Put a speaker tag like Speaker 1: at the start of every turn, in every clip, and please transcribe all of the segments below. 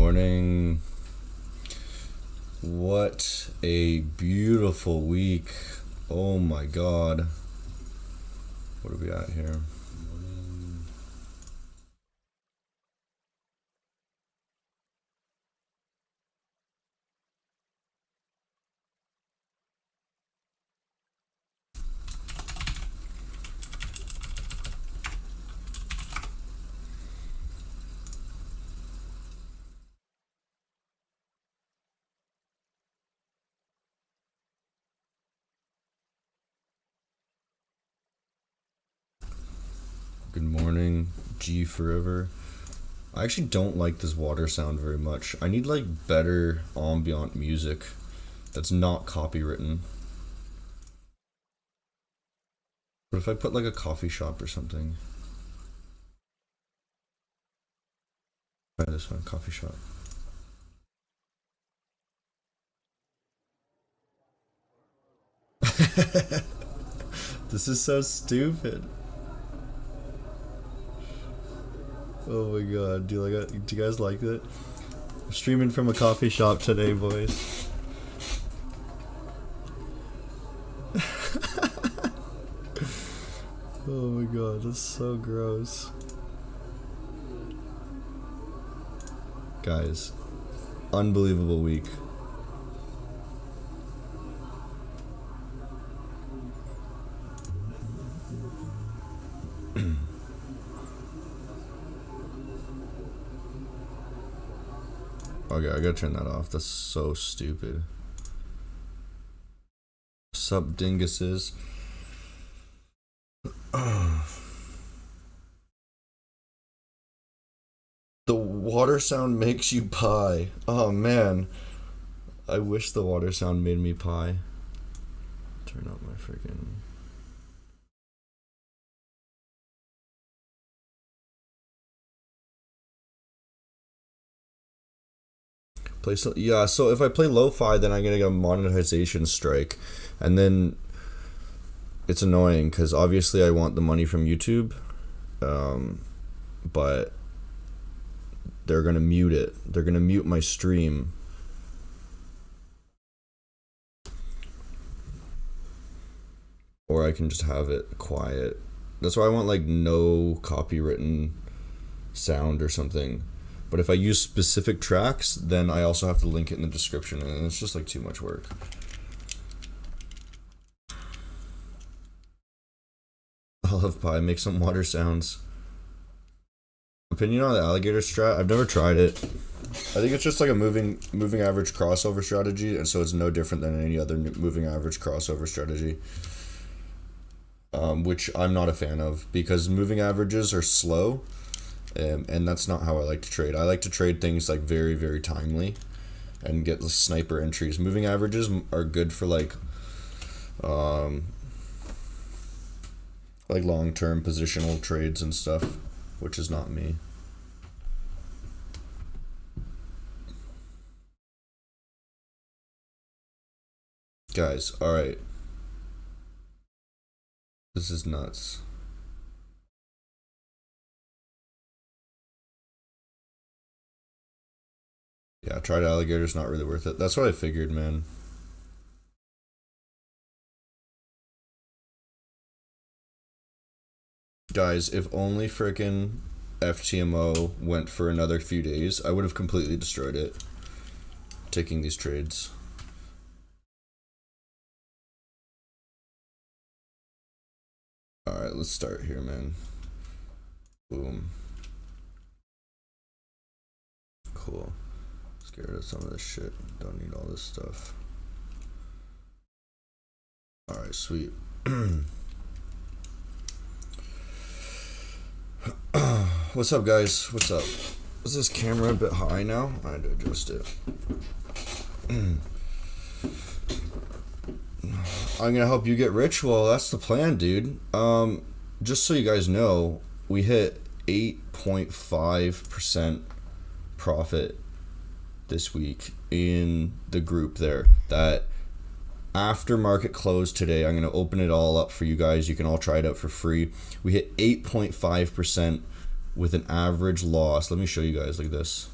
Speaker 1: morning. What a beautiful week. Oh my god. What are we at here? Good morning, G forever. I actually don't like this water sound very much. I need like better ambient music that's not copywritten. But if I put like a coffee shop or something. Try this one, coffee shop. This is so stupid. Oh my god, do you guys like it? I'm streaming from a coffee shop today, boys. Oh my god, that's so gross. Guys, unbelievable week. Okay, I gotta turn that off. That's so stupid. Sup, dinguses? The water sound makes you pie. Oh man. I wish the water sound made me pie. Turn up my freaking... Yeah, so if I play lo-fi, then I'm gonna get a monetization strike, and then it's annoying because obviously I want the money from YouTube, but they're gonna mute it. They're gonna mute my stream. Or I can just have it quiet. That's why I want like no copywritten sound or something. But if I use specific tracks, then I also have to link it in the description, and it's just like too much work. I love pie. Make some water sounds. Opinion on the alligator strat? I've never tried it. I think it's just like a moving average crossover strategy, and so it's no different than any other moving average crossover strategy. Which I'm not a fan of, because moving averages are slow. And that's not how I like to trade. I like to trade things like very, very timely and get the sniper entries. Moving averages are good for like long-term positional trades and stuff, which is not me. Guys, alright. This is nuts. Yeah, tried alligator's not really worth it. That's what I figured, man. Guys, if only frickin' FTMO went for another few days, I would have completely destroyed it. Taking these trades. Alright, let's start here, man. Boom. Cool. Scared of some of this shit. Don't need all this stuff. Alright, sweet. What's up, guys? What's up? Is this camera a bit high now? I had to adjust it. I'm gonna help you get rich? Well, that's the plan, dude. Just so you guys know, we hit 8.5% profit this week in the group there. That after market close today, I'm going to open it all up for you guys. You can all try it out for free. We hit 8.5% with an average loss. Let me show you guys like this.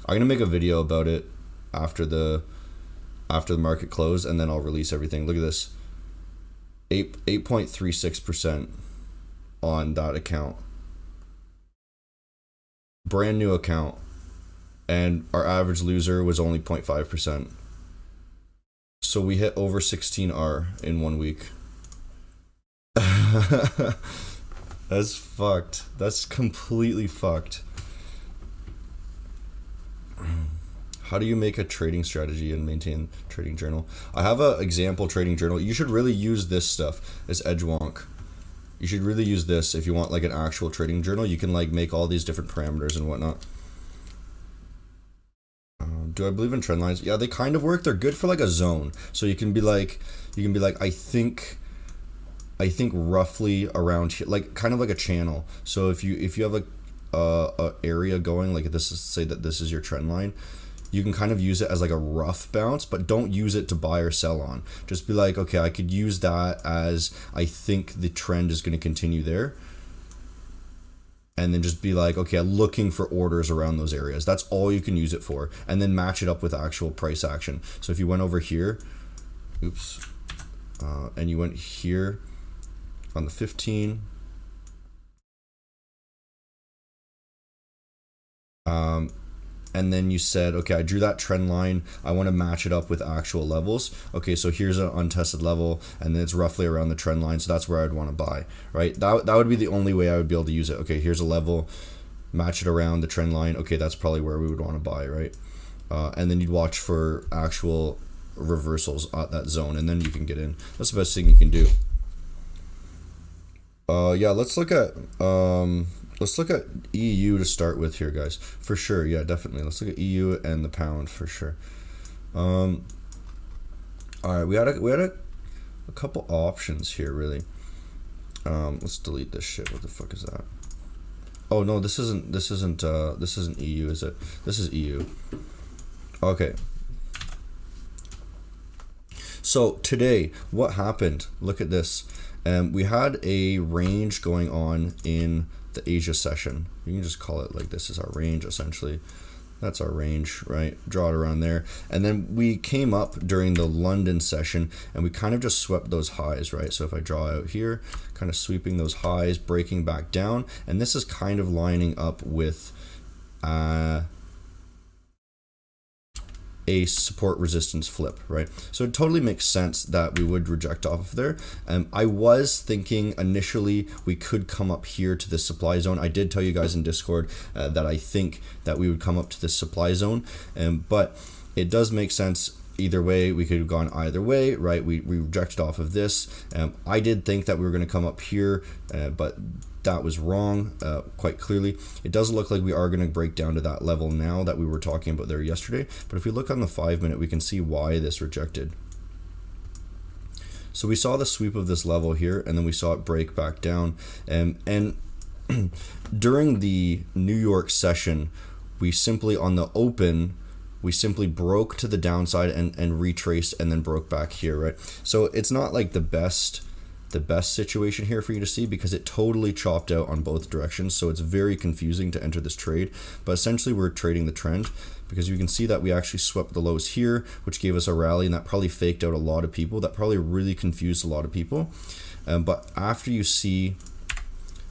Speaker 1: I'm gonna make a video about it after the market close, and then I'll release everything. Look at this, 8.36% on that account, brand new account, and our average loser was only 0.5%. So we hit over 16R in 1 week. That's fucked. That's completely fucked. How do you make a trading strategy and maintain trading journal? I have an example trading journal. You should really use this stuff. It's Edgewonk. You should really use this if you want like an actual trading journal. You can like make all these different parameters and whatnot. Do I believe in trend lines? Yeah, they kind of work. They're good for like a zone. So you can be like, I think roughly around here, like kind of like a channel. So if you have a area going like this, is say that this is your trend line, you can kind of use it as like a rough bounce, but don't use it to buy or sell on. Just be like, okay, I could use that as I think the trend is going to continue there. And then just be like, okay, I'm looking for orders around those areas. That's all you can use it for. And then match it up with actual price action. So if you went over here, and you went here on the 15, and then you said, okay, I drew that trend line, I want to match it up with actual levels. Okay, so here's an untested level, and then it's roughly around the trend line, so that's where I'd want to buy, right? That would be the only way I would be able to use it. Okay, here's a level, match it around the trend line. Okay, that's probably where we would want to buy, right? And then you'd watch for actual reversals at that zone, and then you can get in. That's the best thing you can do. Yeah, let's look at EU to start with here, guys. For sure, yeah, definitely. Let's look at EU and the pound for sure. All right, we had a couple options here, really. Let's delete this shit. What the fuck is that? Oh no, this isn't EU, is it? This is EU. Okay. So today, what happened? Look at this. We had a range going on in the Asia session. You can just call it like this is our range, essentially. That's our range, right? Draw it around there. And then we came up during the London session and we kind of just swept those highs, right? So if I draw out here, kind of sweeping those highs, breaking back down. And this is kind of lining up with a support resistance flip, right? So it totally makes sense that we would reject off of there. I was thinking initially we could come up here to this supply zone. I did tell you guys in Discord that I think that we would come up to this supply zone, but it does make sense either way. We could have gone either way, right? We rejected off of this. I did think that we were going to come up here, but that was wrong, quite clearly. It does look like we are going to break down to that level now that we were talking about there yesterday. But if we look on the 5 minute, we can see why this rejected. So we saw the sweep of this level here, and then we saw it break back down. And during the New York session, we simply, on the open, we simply broke to the downside and retraced and then broke back here, right? So it's not like the best situation here for you to see because it totally chopped out on both directions. So it's very confusing to enter this trade, but essentially we're trading the trend because you can see that we actually swept the lows here, which gave us a rally, and that probably faked out a lot of people. That probably really confused a lot of people. But after you see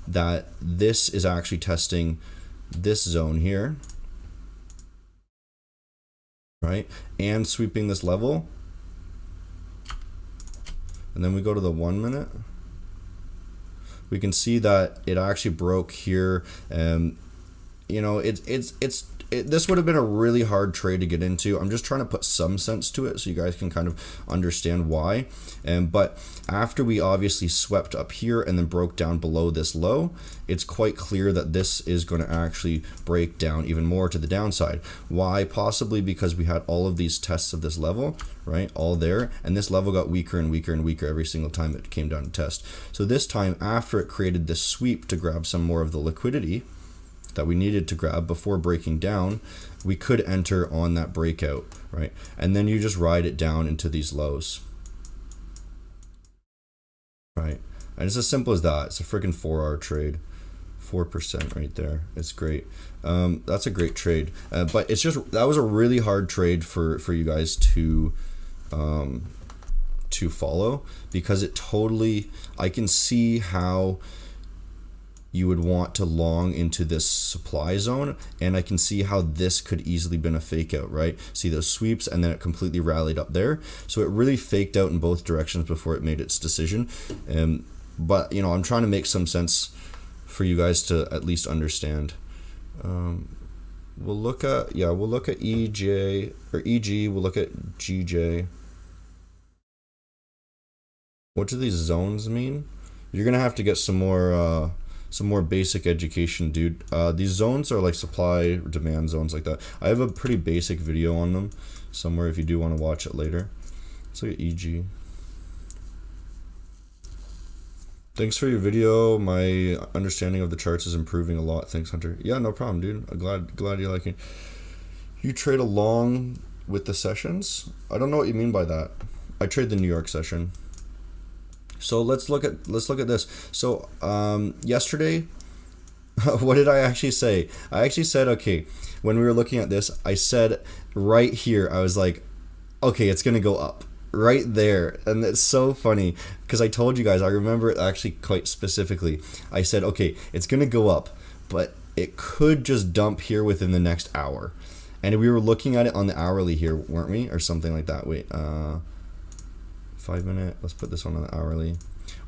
Speaker 1: that this is actually testing this zone here, right, and sweeping this level, and then we go to the 1 minute, we can see that it actually broke here. You know, this would have been a really hard trade to get into. I'm just trying to put some sense to it so you guys can kind of understand why. But after we obviously swept up here and then broke down below this low, it's quite clear that this is going to actually break down even more to the downside. Why? Possibly because we had all of these tests of this level, right? All there. And this level got weaker and weaker and weaker every single time it came down to test. So this time, after it created this sweep to grab some more of the liquidity that we needed to grab before breaking down, we could enter on that breakout, right? And then you just ride it down into these lows, right? And it's as simple as that. It's a freaking 4-hour trade. 4% right there. It's great. That's a great trade. But it's just, that was a really hard trade for you guys to follow, because it totally, I can see how you would want to long into this supply zone, and I can see how this could easily been a fake out, right? See those sweeps, and then it completely rallied up there. So it really faked out in both directions before it made its decision. But you know, I'm trying to make some sense for you guys to at least understand. We'll look at EJ or EG. We'll look at GJ. What do these zones mean? You're gonna have to get some more basic education, dude. These zones are like supply or demand zones like that. I have a pretty basic video on them somewhere if you do want to watch it later. Let's look at EG. Thanks for your video. My understanding of the charts is improving a lot. Thanks, Hunter. Yeah, no problem, dude. I'm glad you like it. You trade along with the sessions? I don't know what you mean by that. I trade the New York session. So let's look at this. So yesterday, what did I actually say? I actually said, okay, when we were looking at this, I said right here, I was like, okay, it's gonna go up right there. And it's so funny because I told you guys, I remember it actually quite specifically. I said, okay, it's gonna go up, but it could just dump here within the next hour. And we were looking at it on the hourly here, weren't we? Or something like that. Wait, 5 minute, let's put this one on the hourly.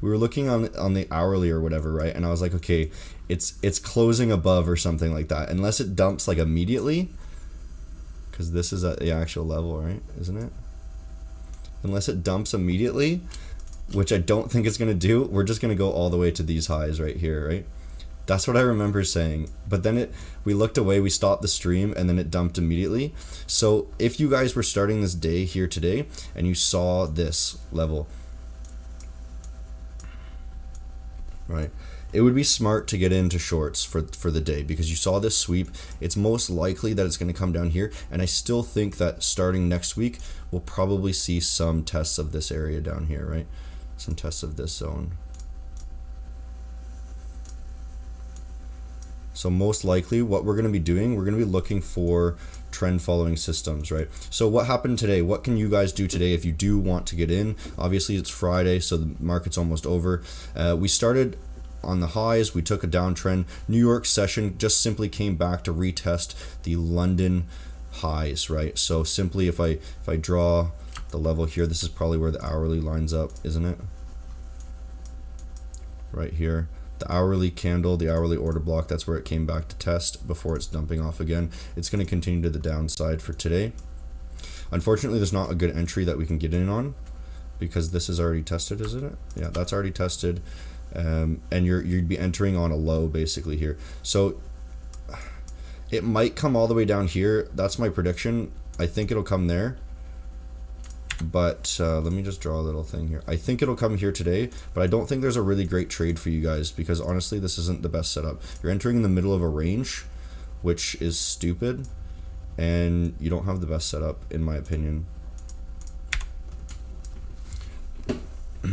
Speaker 1: We were looking on the hourly or whatever, right? And I was like, okay, it's closing above or something like that, unless it dumps like immediately, because this is at the actual level, right? Isn't it? Unless it dumps immediately, which I don't think it's gonna do, we're just gonna go all the way to these highs right here, right? That's what I remember saying. But then we looked away, we stopped the stream, and then it dumped immediately. So if you guys were starting this day here today and you saw this level, right, it would be smart to get into shorts for the day, because you saw this sweep. It's most likely that it's going to come down here, and I still think that starting next week we'll probably see some tests of this area down here, right? Some tests of this zone. So most likely what we're going to be doing, we're going to be looking for trend following systems, right? So what happened today? What can you guys do today if you do want to get in? Obviously it's Friday, so the market's almost over. We started on the highs, we took a downtrend. New York session just simply came back to retest the London highs, right? So simply if I draw the level here, this is probably where the hourly lines up, isn't it? Right here. The hourly candle, the hourly order block, that's where it came back to test before it's dumping off again. It's going to continue to the downside for today. Unfortunately, there's not a good entry that we can get in on, because this is already tested, isn't it? Yeah, that's already tested. And you'd be entering on a low basically here. So it might come all the way down here. That's my prediction. I think it'll come there. But let me just draw a little thing here. I think it'll come here today, but I don't think there's a really great trade for you guys, because honestly this isn't the best setup. You're entering in the middle of a range, which is stupid, and you don't have the best setup in my opinion. A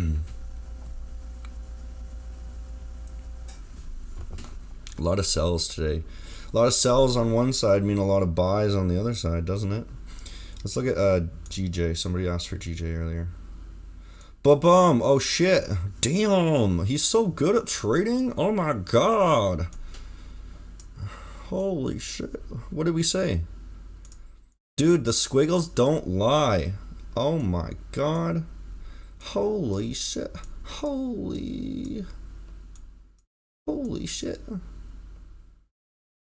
Speaker 1: lot of sells today. A lot of sells on one side mean a lot of buys on the other side, doesn't it? Let's look at GJ. Somebody asked for GJ earlier. Ba-bum. Oh, shit. Damn. He's so good at trading. Oh, my God. Holy shit. What did we say? Dude, the squiggles don't lie. Oh, my God. Holy shit. Holy shit.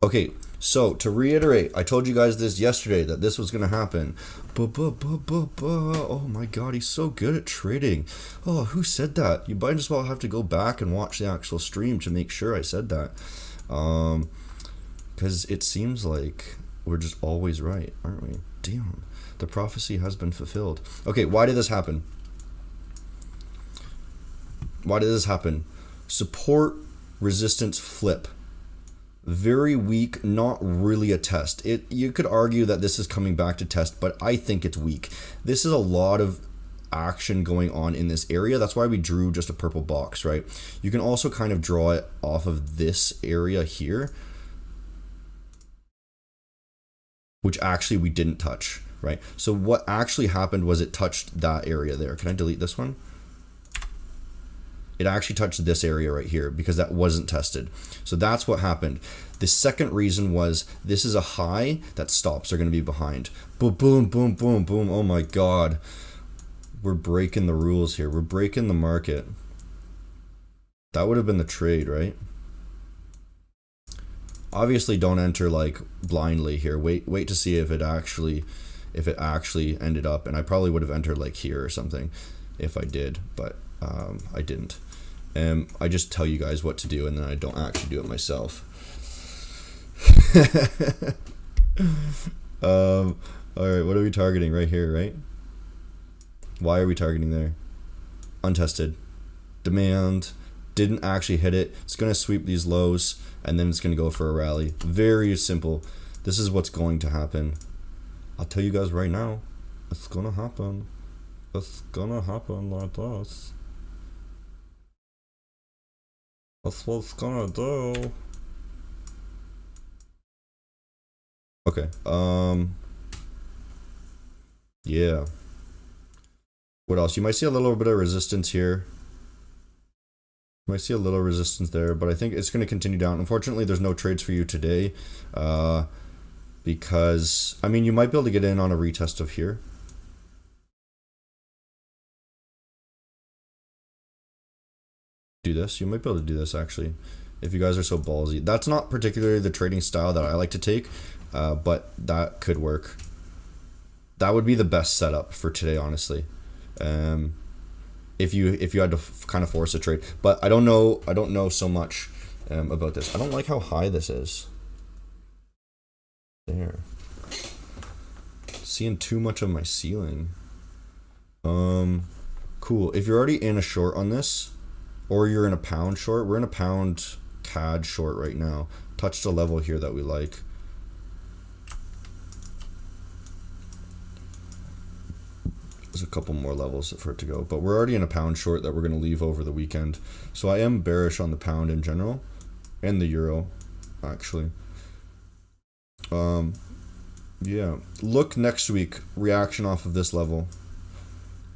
Speaker 1: Okay, so to reiterate, I told you guys this yesterday that this was going to happen. Oh my God, he's so good at trading. Oh, who said that? You might as well have to go back and watch the actual stream to make sure I said that. Because it seems like we're just always right, aren't we? Damn, the prophecy has been fulfilled. Okay, why did this happen? Support, resistance, flip. Very weak, not really a test. You could argue that this is coming back to test, but I think it's weak. This is a lot of action going on in this area. That's why we drew just a purple box, right? You can also kind of draw it off of this area here, which actually we didn't touch, right? So what actually happened was it touched that area there. Can I delete this one? It actually touched this area right here because that wasn't tested. So that's what happened. The second reason was this is a high that stops are going to be behind. Boom, boom, boom, boom, boom. Oh my God. We're breaking the rules here. We're breaking the market. That would have been the trade, right? Obviously don't enter like blindly here. Wait to see if it actually ended up, and I probably would have entered like here or something if I did, but I didn't. I just tell you guys what to do and then I don't actually do it myself. All right, what are we targeting right here, right? Why are we targeting there? Untested. Demand. Didn't actually hit it. It's going to sweep these lows and then it's going to go for a rally. Very simple. This is what's going to happen. I'll tell you guys right now. It's going to happen. It's going to happen like this. That's what it's going to do. Okay. Yeah. What else? You might see a little bit of resistance here. You might see a little resistance there, but I think it's going to continue down. Unfortunately, there's no trades for you today, because, I mean, you might be able to get in on a retest of here. Do this. You might be able to do this, actually, if you guys are so ballsy. That's not particularly the trading style that I like to take, but that could work. That would be the best setup for today, honestly. If you had to kind of force a trade, but I don't know so much about this. I don't like how high this is. There, seeing too much of my ceiling. Cool. If you're already in a short on this, or you're in a pound short, we're in a pound CAD short right now. Touched a level here that we like. There's a couple more levels for it to go, but we're already in a pound short that we're going to leave over the weekend. So I am bearish on the pound in general and the euro, actually. Yeah, look next week, reaction off of this level.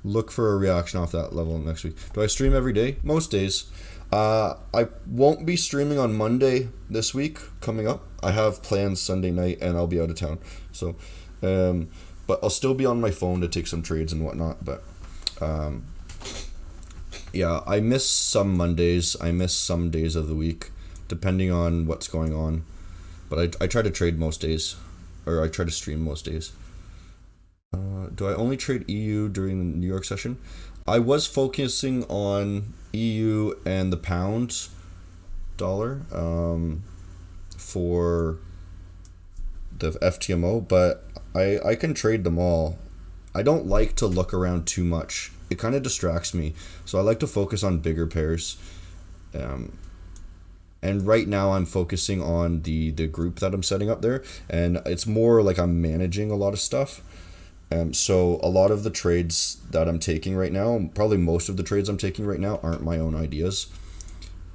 Speaker 1: Look for a reaction off that level next week. Do I stream every day? Most days. I won't be streaming on Monday this week coming up. I have plans Sunday night and I'll be out of town. So, but I'll still be on my phone to take some trades and whatnot. But yeah, I miss some Mondays. I miss some days of the week, depending on what's going on. But I try to trade most days, or I try to stream most days. Do I only trade EU during the New York session? I was focusing on EU and the pound dollar for the FTMO, but I can trade them all. I don't like to look around too much. It kind of distracts me. So I like to focus on bigger pairs. And right now I'm focusing on the group that I'm setting up there. And it's more like I'm managing a lot of stuff. So a lot of the trades that I'm taking right now, probably most of the trades I'm taking right now aren't my own ideas.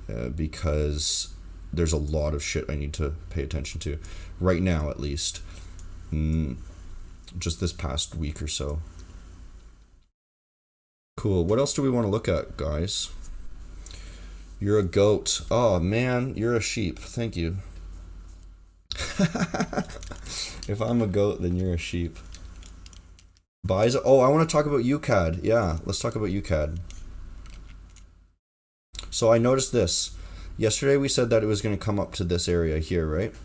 Speaker 1: Because there's a lot of shit I need to pay attention to. Right now, at least. Just this past week or so. Cool. What else do we want to look at, guys? You're a goat. Oh, man, you're a sheep. Thank you. If I'm a goat, then you're a sheep. Buys. Oh, I want to talk about UCAD. Yeah, let's talk about UCAD. So I noticed this. Yesterday we said that it was going to come up to this area here, right?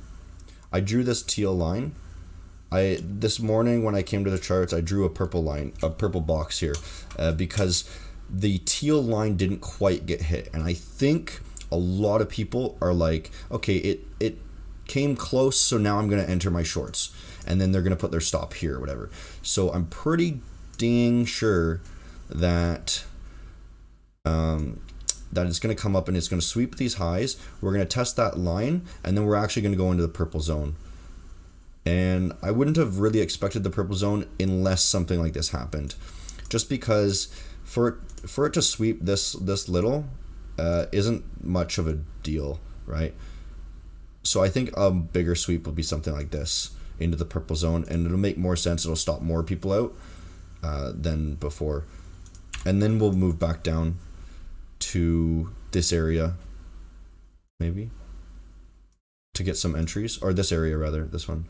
Speaker 1: I drew this teal line. This morning when I came to the charts, I drew a purple line, a purple box here, because the teal line didn't quite get hit. And I think a lot of people are like, okay, it came close, so now I'm going to enter my shorts. And then they're going to put their stop here or whatever. So I'm pretty dang sure that that it's going to come up and it's going to sweep these highs. We're going to test that line, and then we're actually going to go into the purple zone. And I wouldn't have really expected the purple zone unless something like this happened. just because for it to sweep this little isn't much of a deal, right? So I think a bigger sweep would be something like this into the purple zone, and it'll make more sense. It'll stop more people out than before. And then we'll move back down to this area, maybe, to get some entries, or this area rather, this one,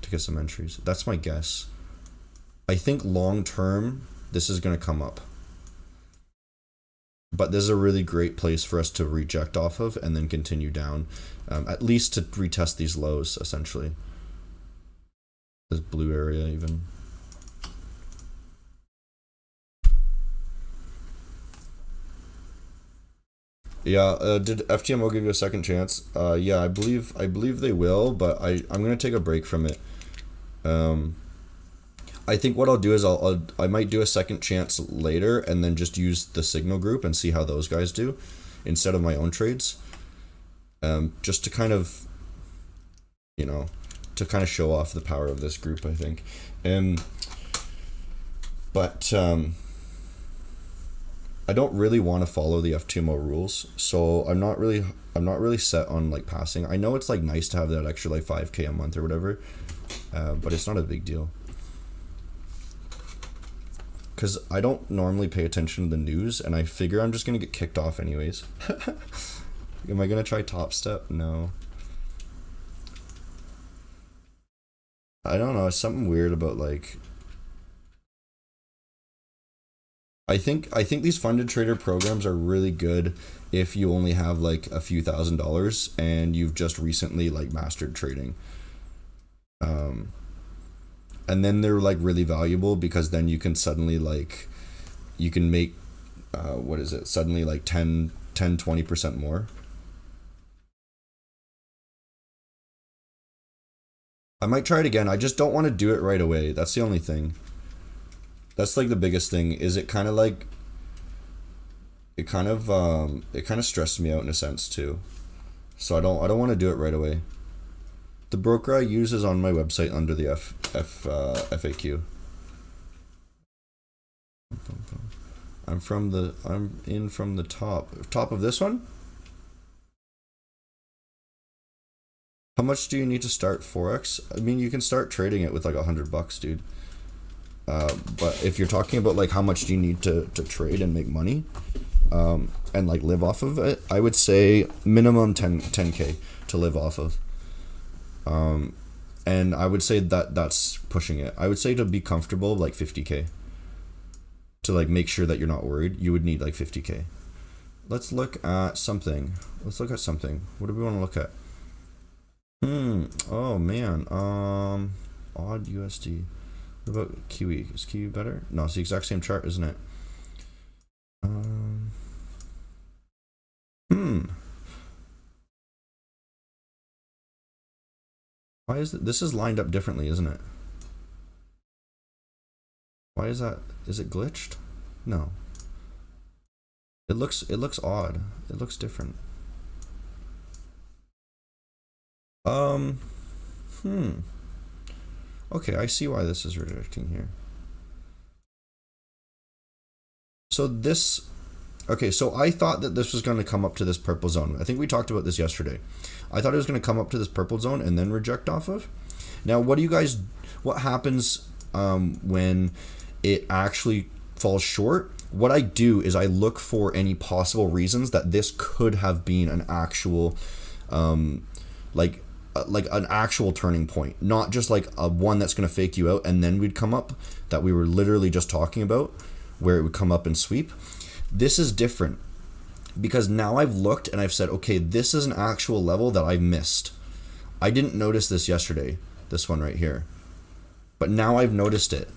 Speaker 1: to get some entries. That's my guess. I think long term, this is going to come up. But this is a really great place for us to reject off of and then continue down, at least to retest these lows, essentially. This blue area even. Yeah, did FTMO give you a second chance? Yeah, I believe they will, but I'm gonna take a break from it. I think what I'll do is I might do a second chance later and then just use the signal group and see how those guys do instead of my own trades. Just to kind of, to kind of show off the power of this group, I think. But I don't really want to follow the FTMO rules, so I'm not really set on like passing. I know it's like nice to have that extra like 5K a month or whatever, but it's not a big deal. Because I don't normally pay attention to the news, and I figure I'm just going to get kicked off anyways. Am I going to try Top Step? No. I don't know, it's something weird about like... I think these funded trader programs are really good if you only have like a few $1,000s and you've just recently like mastered trading. And then they're like really valuable because then you can suddenly like, you can make, suddenly like 20% more. I might try it again. I just don't want to do it right away. That's the only thing. That's like the biggest thing, is it kind of stressed me out in a sense too. So I don't want to do it right away. The broker I use is on my website under the FAQ. I'm in from the top of this one. How much do you need to start Forex? I mean, you can start trading it with like $100, dude. But if you're talking about like how much do you need to trade and make money, and like live off of it, I would say minimum 10K to live off of. And I would say that's pushing it. I would say to be comfortable, like 50K. To like make sure that you're not worried, you would need like 50K. Let's look at something. What do we want to look at? Oh man. Odd USD. What about Kiwi? Is Kiwi better? No, it's the exact same chart, isn't it? Why is it? This is lined up differently, isn't it? Why is that? Is it glitched? No. It looks odd. It looks different. Okay, I see why this is rejecting here. So this, okay, so I thought that this was going to come up to this purple zone. I think we talked about this yesterday. I thought it was going to come up to this purple zone and then reject off of. Now, what happens when it actually falls short? What I do is I look for any possible reasons that this could have been an actual, like an actual turning point, not just like a one that's going to fake you out and then we'd come up, that we were literally just talking about, where it would come up and sweep. This is different because now I've looked and I've said, okay, this is an actual level that I've missed. I didn't notice this yesterday, this one right here, but now I've noticed it.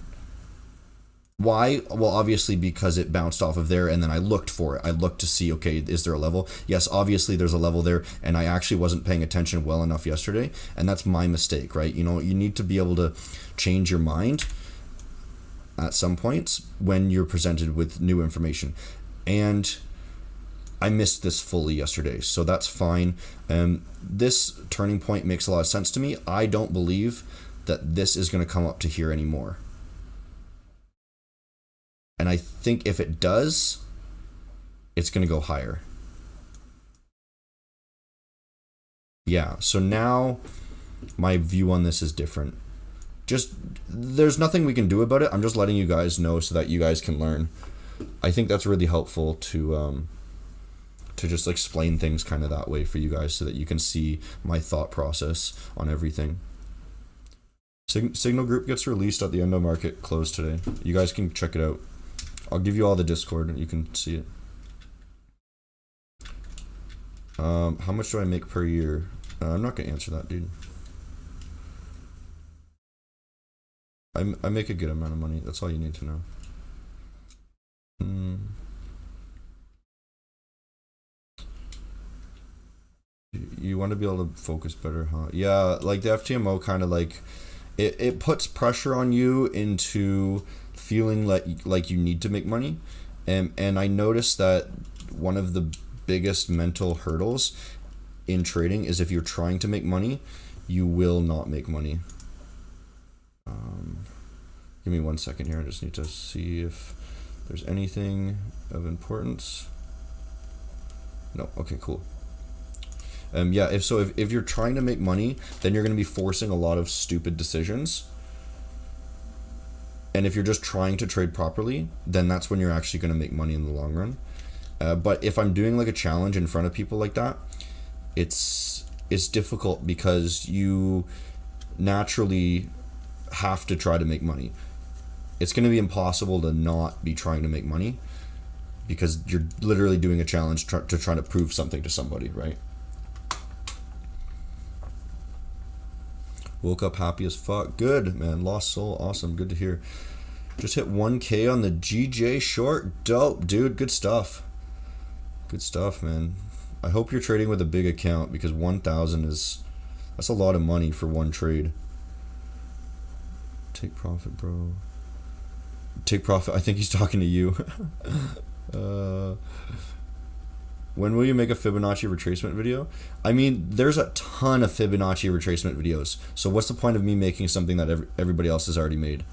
Speaker 1: Why? Well, obviously because it bounced off of there and then I looked for it. I looked to see, okay, is there a level? Yes, obviously there's a level there, and I actually wasn't paying attention well enough yesterday, and that's my mistake, right? You know, you need to be able to change your mind at some points when you're presented with new information. And I missed this fully yesterday, so that's fine. This turning point makes a lot of sense to me. I don't believe that this is going to come up to here anymore. And I think if it does, it's going to go higher. Yeah, so now my view on this is different. Just, there's nothing we can do about it. I'm just letting you guys know so that you guys can learn. I think that's really helpful to just explain things kind of that way for you guys so that you can see my thought process on everything. Signal group gets released at the end of market close today. You guys can check it out. I'll give you all the Discord and you can see it. How much do I make per year? I'm not gonna answer that, dude. I make a good amount of money. That's all you need to know. You want to be able to focus better, huh? Yeah, like the FTMO kind of like it puts pressure on you into feeling like you need to make money, and I noticed that one of the biggest mental hurdles in trading is if you're trying to make money, you will not make money. Give me 1 second here. I just need to see if there's anything of importance. No. Okay, cool. Yeah, if you're trying to make money, then you're going to be forcing a lot of stupid decisions. And if you're just trying to trade properly, then that's when you're actually going to make money in the long run. But if I'm doing like a challenge in front of people like that, it's difficult because you naturally have to try to make money. It's going to be impossible to not be trying to make money because you're literally doing a challenge to try to prove something to somebody, right? Woke up happy as fuck. Good, man. Lost soul. Awesome. Good to hear. Just hit 1K on the GJ short. Dope, dude. Good stuff. Good stuff, man. I hope you're trading with a big account because 1,000 that's a lot of money for one trade. Take profit, bro. Take profit. I think he's talking to you. When will you make a Fibonacci retracement video? I mean, there's a ton of Fibonacci retracement videos. So what's the point of me making something that everybody else has already made?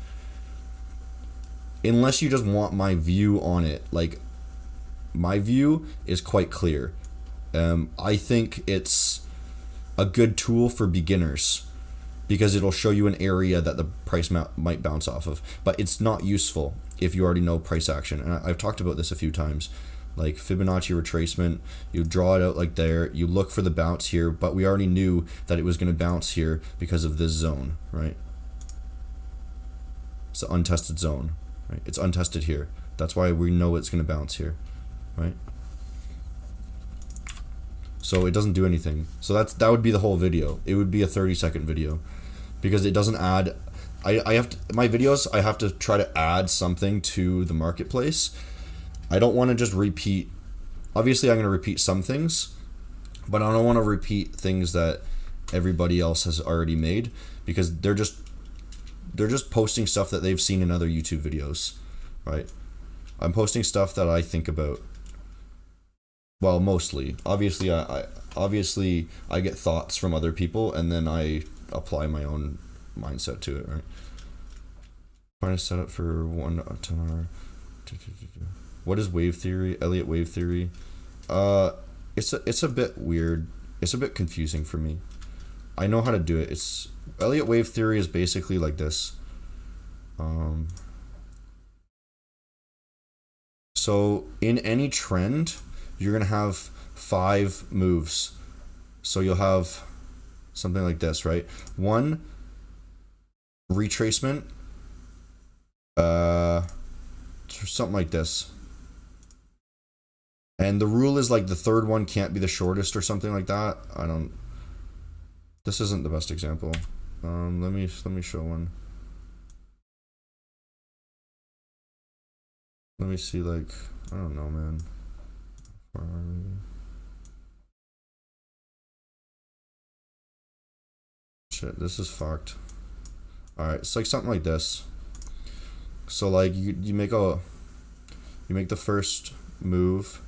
Speaker 1: Unless you just want my view on it. Like, my view is quite clear. I think it's a good tool for beginners because it'll show you an area that the price might bounce off of. But it's not useful if you already know price action. And I've talked about this a few times. Like Fibonacci retracement, you draw it out like there, you look for the bounce here, but we already knew that it was going to bounce here because of this zone, right? It's an untested zone, right? It's untested here. That's why we know it's going to bounce here, right? So it doesn't do anything. So that would be the whole video. It would be a 30-second video because it doesn't add. I have to, my videos, I have to try to add something to the marketplace. I don't want to just repeat. Obviously, I'm going to repeat some things, but I don't want to repeat things that everybody else has already made because they're just posting stuff that they've seen in other YouTube videos, right? I'm posting stuff that I think about. Well, mostly. Obviously, I get thoughts from other people, and then I apply my own mindset to it, right? Trying to set up for 1 10 hour. What is wave theory? Elliott wave theory? It's a bit weird. It's a bit confusing for me. I know how to do it. Elliott wave theory is basically like this. So in any trend, you're gonna have 5 moves. So you'll have something like this, right? 1 retracement, something like this. And the rule is like the third one can't be the shortest or something like that. This isn't the best example. Let me show one. Let me see, like, I don't know, man. Shit, this is fucked. Alright, it's like something like this. So like you make the first move,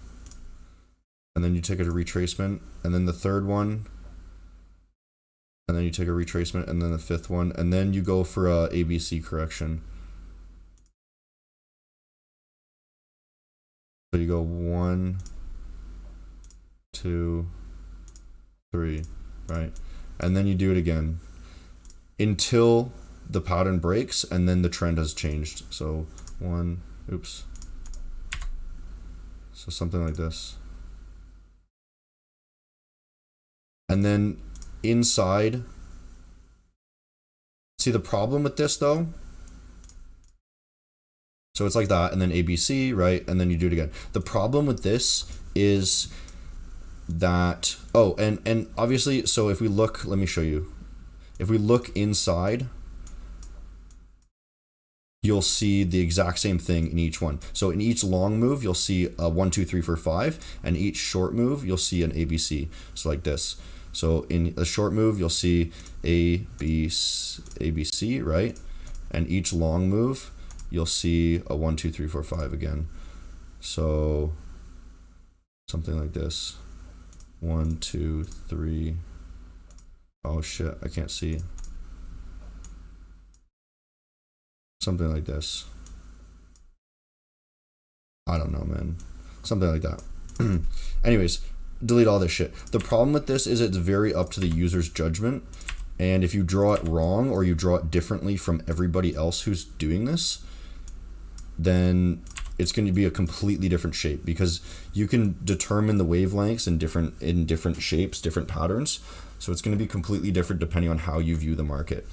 Speaker 1: and then you take a retracement, and then the third one, and then you take a retracement, and then the 5th one, and then you go for a ABC correction. So you go 1, 2, 3, right? And then you do it again until the pattern breaks and then the trend has changed. So oops. So something like this. And then inside, see the problem with this though? So it's like that, and then ABC, right? And then you do it again. The problem with this is that, oh, and obviously, so if we look, let me show you. If we look inside, you'll see the exact same thing in each one. So in each long move, you'll see a 1, 2, 3, 4, 5, and each short move, you'll see an ABC. So like this. So in a short move, you'll see ABC, right? And each long move, you'll see a 1, 2, 3, 4, 5 again. So something like this. 1, 2, 3. Oh shit, I can't see. Something like this. I don't know, man. Something like that. Anyways, delete all this shit. The problem with this is it's very up to the user's judgment. And if you draw it wrong or you draw it differently from everybody else who's doing this, then it's going to be a completely different shape, because you can determine the wavelengths in different shapes, different patterns. So it's going to be completely different depending on how you view the market.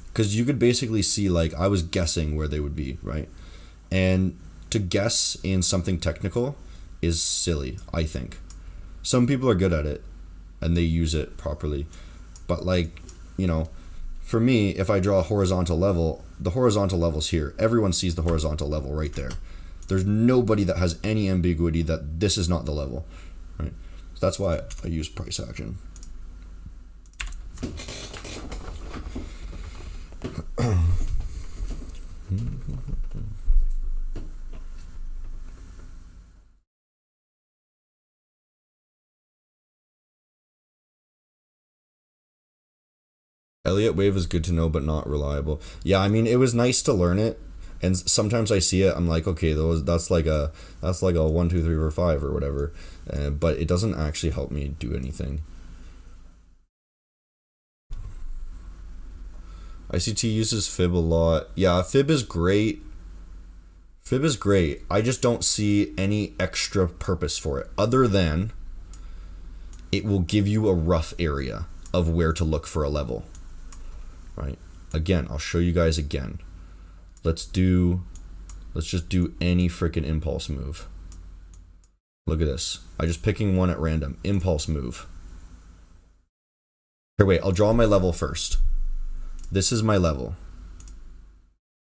Speaker 1: Because you could basically see, like, I was guessing where they would be, right? And to guess in something technical is silly, I think. Some people are good at it and they use it properly. But, like, you know, for me, if I draw a horizontal level, the horizontal level's here. Everyone sees the horizontal level right there. There's nobody that has any ambiguity that this is not the level, right? So that's why I use price action. Elliott wave is good to know, but not reliable. Yeah, I mean, it was nice to learn it, and sometimes I see it, I'm like, okay, that's like a 1, 2, 3, 4, 5 or whatever, but it doesn't actually help me do anything. ICT uses fib a lot. Yeah, fib is great. Fib is great. I just don't see any extra purpose for it other than it will give you a rough area of where to look for a level. Right? Again, I'll show you guys again. Let's just do any freaking impulse move. Look at this. I'm just picking one at random. Impulse move. Here, wait, I'll draw my level first. This is my level.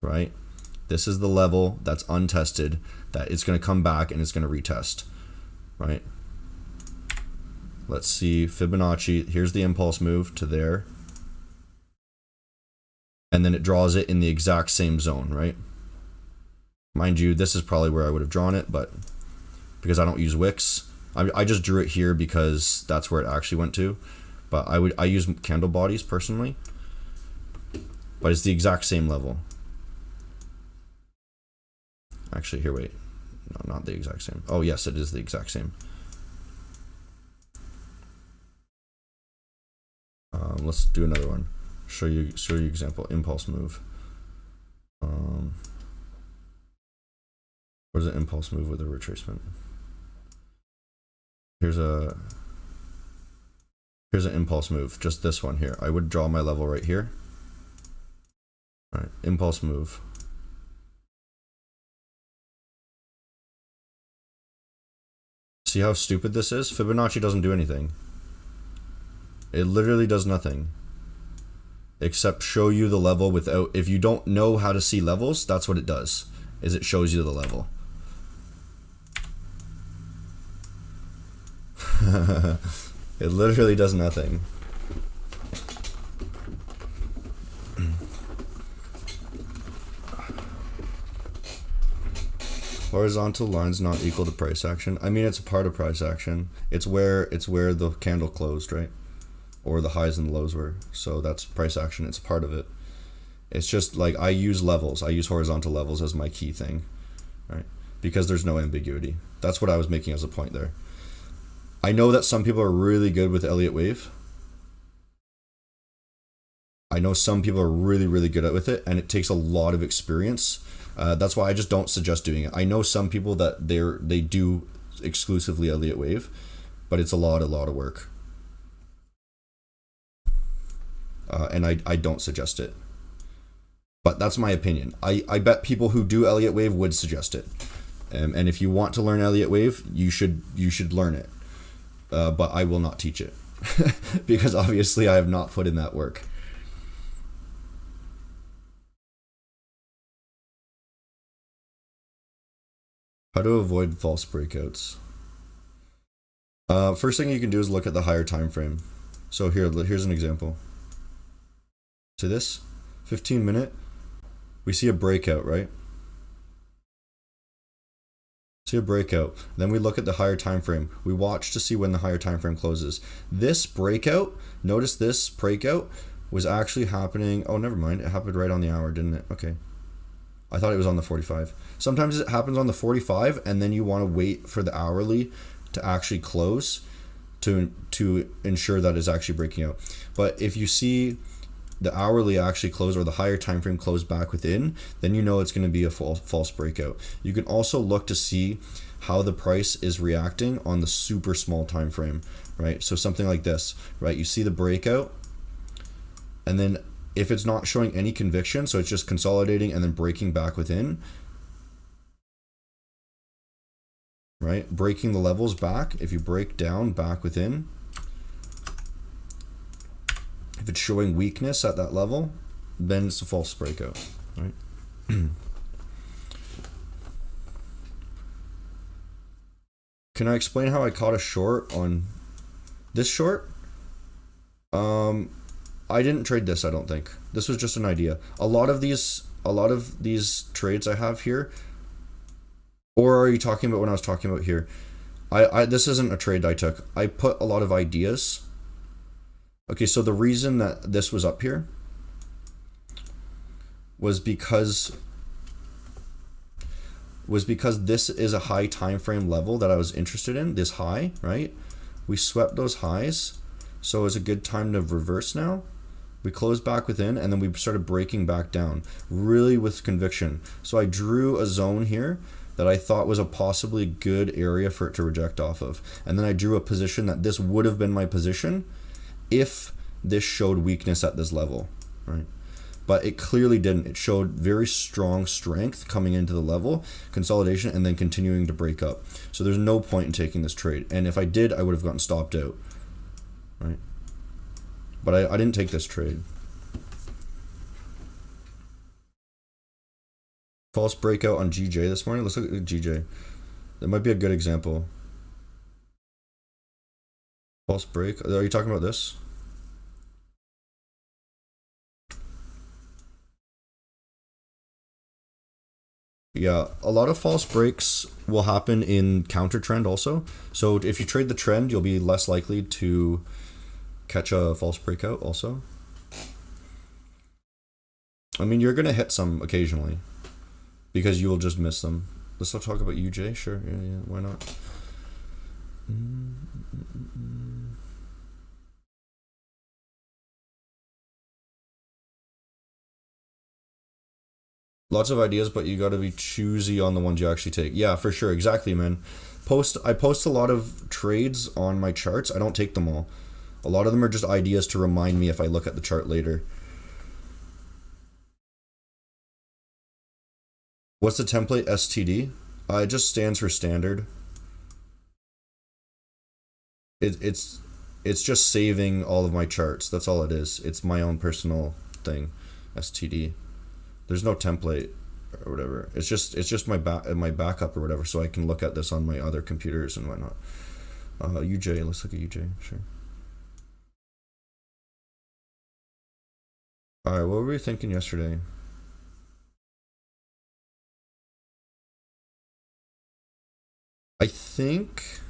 Speaker 1: Right? This is the level that's untested, that it's going to come back and it's going to retest. Right? Let's see, Fibonacci. Here's the impulse move to there. And then it draws it in the exact same zone, right? Mind you, this is probably where I would have drawn it, but because I don't use wicks, I just drew it here because that's where it actually went to. But I use candle bodies personally, but it's the exact same level. Actually, here, wait, no, not the exact same. Oh yes, it is the exact same. Let's do another one. Show you example. Impulse move. Where's an impulse move with a retracement? Here's an impulse move. Just this one here. I would draw my level right here. All right, impulse move. See how stupid this is? Fibonacci doesn't do anything. It literally does nothing. Except show you the level without, if you don't know how to see levels, that's what it does, is it shows you the level. It literally does nothing. Horizontal lines not equal to price action. I mean, it's a part of price action. It's where the candle closed, right? Or the highs and the lows were. So that's price action. It's a part of it. It's just like I use levels. I use horizontal levels as my key thing. right? Because there's no ambiguity. That's what I was making as a point there. I know that some people are really good with Elliott Wave. I know some people are really, really good with it, and it takes a lot of experience. That's why I just don't suggest doing it. I know some people that they do exclusively Elliott Wave, but it's a lot of work. And I don't suggest it. But that's my opinion. I bet people who do Elliott Wave would suggest it. And if you want to learn Elliott Wave, you should learn it. But I will not teach it. Because obviously I have not put in that work. How to avoid false breakouts. First thing you can do is look at the higher time frame. So here's an example. See this? 15-minute. We see a breakout, right? See a breakout. Then we look at the higher time frame. We watch to see when the higher time frame closes. This breakout, notice this breakout was actually happening. Oh, never mind. It happened right on the hour, didn't it? Okay. I thought it was on the 45. Sometimes it happens on the 45, and then you want to wait for the hourly to actually close to ensure that it's actually breaking out. But if you see the hourly actually close or the higher time frame close back within, then you know it's going to be a false breakout. You can also look to see how the price is reacting on the super small time frame, right? So something like this, right? You see the breakout, and then if it's not showing any conviction, so it's just consolidating and then breaking back within, right? Breaking the levels back. If you break down back within, if it's showing weakness at that level, then it's a false breakout, right? Can I explain how I caught a short on this short? I didn't trade this, I don't think. This was just an idea. A lot of these trades I have here, or are you talking about when I was talking about here? This isn't a trade I took. I put a lot of ideas. Okay, so the reason that this was up here was because this is a high time frame level that I was interested in, this high, right? We swept those highs, so it's a good time to reverse now. We closed back within, and then we started breaking back down, really with conviction. So I drew a zone here that I thought was a possibly good area for it to reject off of. And then I drew a position that this would have been my position if this showed weakness at this level, right? But it clearly didn't. It showed very strong strength coming into the level, consolidation, and then continuing to break up. So there's no point in taking this trade. And if I did, I would have gotten stopped out, right? But I didn't take this trade. False breakout on GJ this morning. Let's look at GJ. That might be a good example. False break. Are you talking about this? Yeah, a lot of false breaks will happen in counter trend also. So if you trade the trend, you'll be less likely to catch a false breakout also. I mean, you're going to hit some occasionally because you will just miss them. Let's not talk about UJ. Sure, yeah, why not? Lots of ideas, but you got to be choosy on the ones you actually take. Yeah, for sure. Exactly, man. I post a lot of trades on my charts. I don't take them all. A lot of them are just ideas to remind me if I look at the chart later. What's the template STD? It just stands for standard. It's just saving all of my charts. That's all it is. It's my own personal thing. STD. There's no template or whatever. It's just my backup or whatever, so I can look at this on my other computers and whatnot. UJ. Let's look at UJ. Sure. All right, what were we thinking yesterday? I think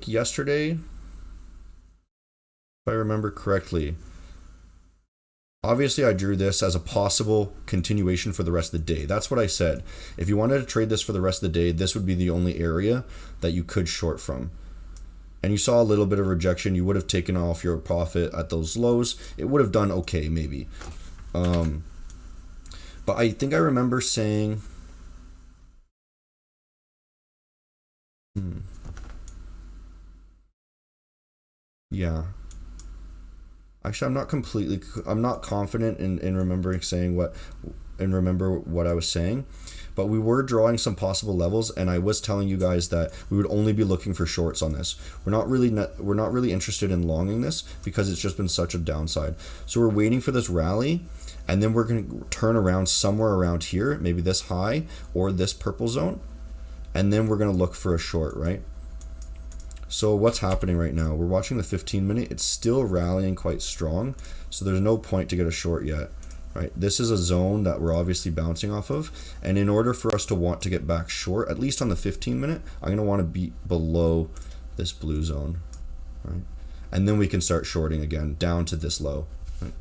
Speaker 1: yesterday, if I remember correctly, Obviously, I drew this as a possible continuation for the rest of the day. That's what I said. If you wanted to trade this for the rest of the day, this would be the only area that you could short from. And you saw a little bit of rejection. You would have taken off your profit at those lows. It would have done okay, maybe. But I think I remember saying... Yeah. Actually, I'm not confident in remembering saying remember what I was saying, but we were drawing some possible levels, and I was telling you guys that we would only be looking for shorts on this. We're not really interested in longing this because it's just been such a downside. So we're waiting for this rally, and then we're going to turn around somewhere around here, maybe this high or this purple zone, and then we're going to look for a short, right? So what's happening right now? We're watching the 15-minute. It's still rallying quite strong, so there's no point to get a short yet, right? This is a zone that we're obviously bouncing off of, and in order for us to want to get back short, at least on the 15-minute, I'm going to want to be below this blue zone, right? And then we can start shorting again down to this low, right?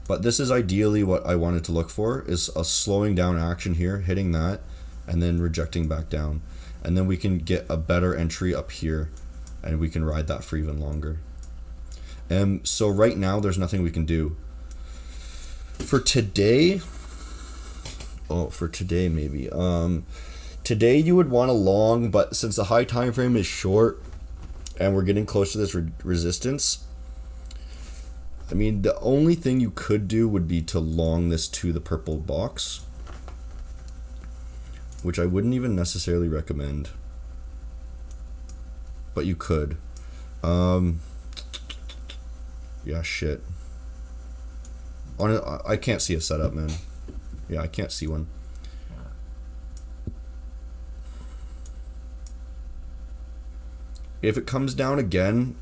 Speaker 1: But this is ideally what I wanted to look for, is a slowing down action here, hitting that, and then rejecting back down. And then we can get a better entry up here, and we can ride that for even longer. So right now, there's nothing we can do. For today, maybe. Today you would want a long, but since the high time frame is short, and we're getting close to this resistance, I mean, the only thing you could do would be to long this to the purple box, which I wouldn't even necessarily recommend, but you could. Yeah, shit. I can't see a setup, man. Yeah, I can't see one. If it comes down again,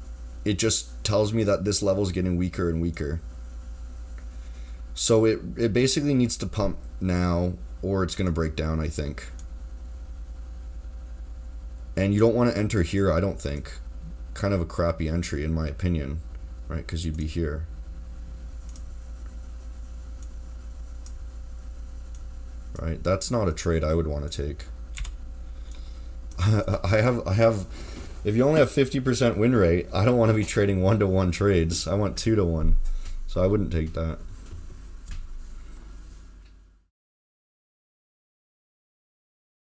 Speaker 1: it just tells me that this level is getting weaker and weaker. So it basically needs to pump now, or it's going to break down, I think. And you don't want to enter here, I don't think. Kind of a crappy entry, in my opinion, right? Because you'd be here. Right? That's not a trade I would want to take. I have. If you only have 50% win rate, I don't want to be trading 1-to-1 trades. I want 2-to-1. So I wouldn't take that.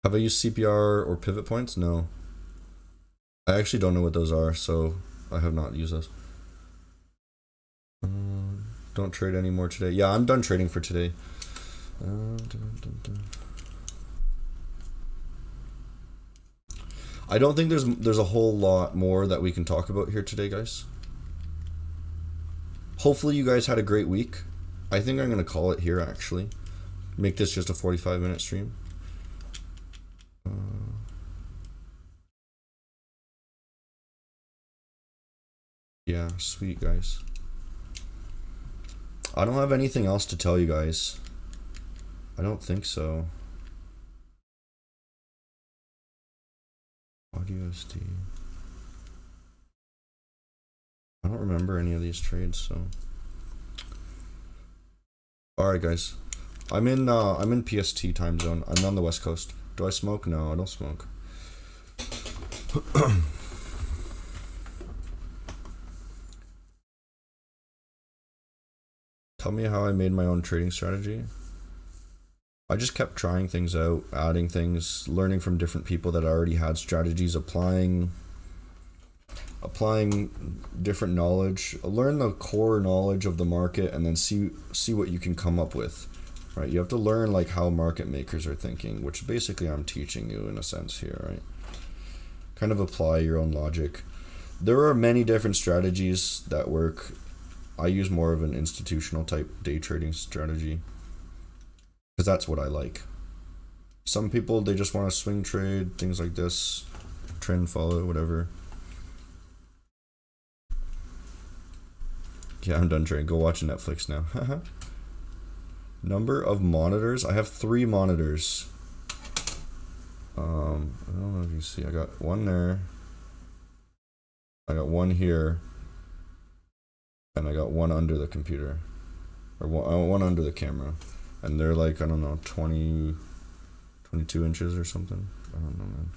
Speaker 1: Have I used CPR or pivot points? No. I actually don't know what those are, so I have not used those. Don't trade anymore today. Yeah, I'm done trading for today. I don't think there's a whole lot more that we can talk about here today, guys. Hopefully you guys had a great week. I think I'm going to call it here, actually. Make this just a 45-minute stream. Yeah, sweet, guys. I don't have anything else to tell you guys. I don't think so. Audio SD. I don't remember any of these trades, so. Alright, guys. I'm in PST time zone. I'm on the West Coast. Do I smoke? No, I don't smoke. Tell me how I made my own trading strategy. I just kept trying things out, adding things, learning from different people that already had strategies, applying different knowledge, learn the core knowledge of the market, and then see what you can come up with. Right? You have to learn like how market makers are thinking, which basically I'm teaching you in a sense here, right? Kind of apply your own logic. There are many different strategies that work. I use more of an institutional type day trading strategy because that's what I like. Some people, they just want to swing trade, things like this, trend follow, whatever. Yeah, I'm done trading. Go watch Netflix now. Number of monitors. I have 3 monitors. I don't know if you see. I got one there. I got one here. and I got one under the computer, or one under the camera, and they're like, I don't know, 22 inches or something. I don't know, man.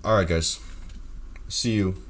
Speaker 1: All right, guys. See you.